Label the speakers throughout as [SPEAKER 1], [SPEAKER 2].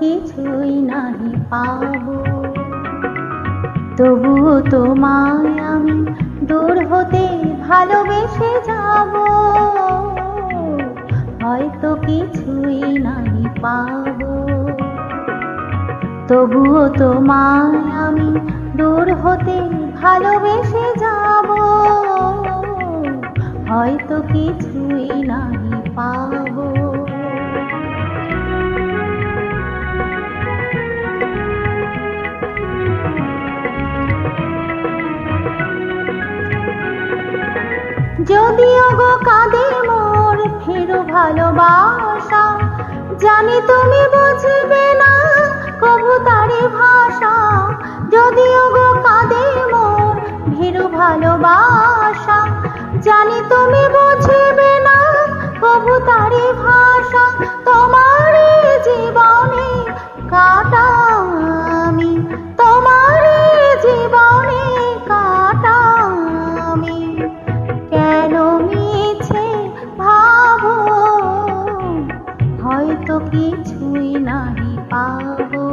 [SPEAKER 1] কিছুই নাহি পাবো, তবুও তোমায় আমি দূর হতে ভালোবেসে যাব। হয়তো কিছুই নাহি পাবো, তবুও তোমায় আমি দূর হতে ভালোবেসে যাব। হয়তো কিছুই নাহি পাবো। যদিও গো কাঁদে মোর ফেরো ভালোবাসা, জানি তুমি বুঝবে না কবু তারি ভাষা। যদিও গো কাঁদে মোর ভেরো ভালোবাসা, জানি তুমি বুঝবে না কবু তারি ভাষা। তোমার জীবনে কাটা আমি, তোমার জীবনে কাটা আমি, কেন মিছে ভাবো। হয়তো কিছুই নাহি পাবো,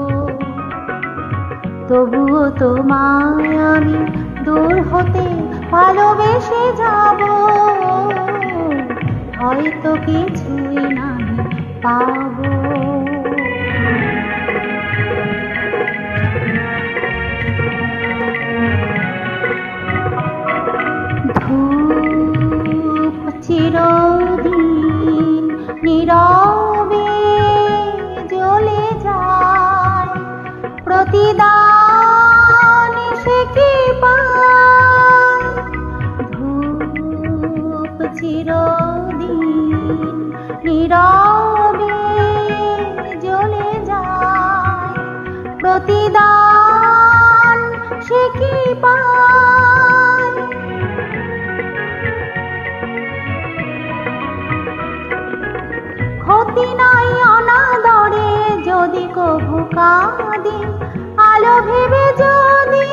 [SPEAKER 1] তবুও তোমায় আমি দূর হতে ভালোবেসে যাব। হয়তো কিছুই নাহি পাবো। ধূপ চিরদিন নীরবে জ্বলে যায়, প্রতিদান সে কি পায়। ধূপ চিরদিন নীরবে জ্বলে যায়, প্রতিদান সে কি পায়। ক্ষতি নাই অনাদরে যদি কভু কাঁদি, আলো ভেবে যদি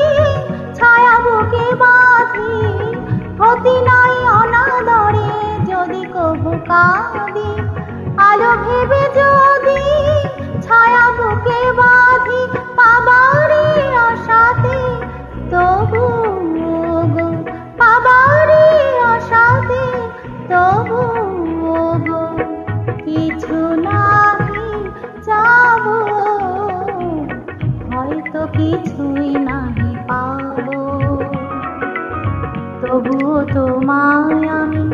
[SPEAKER 1] ছায়া বুকে বাঁধি। ক্ষতি নাই অনাদরে যদি কভু কাঁদি, আলো ভেবে যদি ছায়া বুকে বাঁধি। পাবারে আশাতে তবু গো, পাবারে আশাতে তবু গো কিছু নাহি যাব। হয়তো কিছুই নাহি পাবো, তবুও তোমায় আমি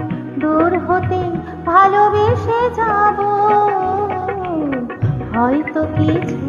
[SPEAKER 1] দূর হতে ভালোবেসে যাব। হয়তো কিছু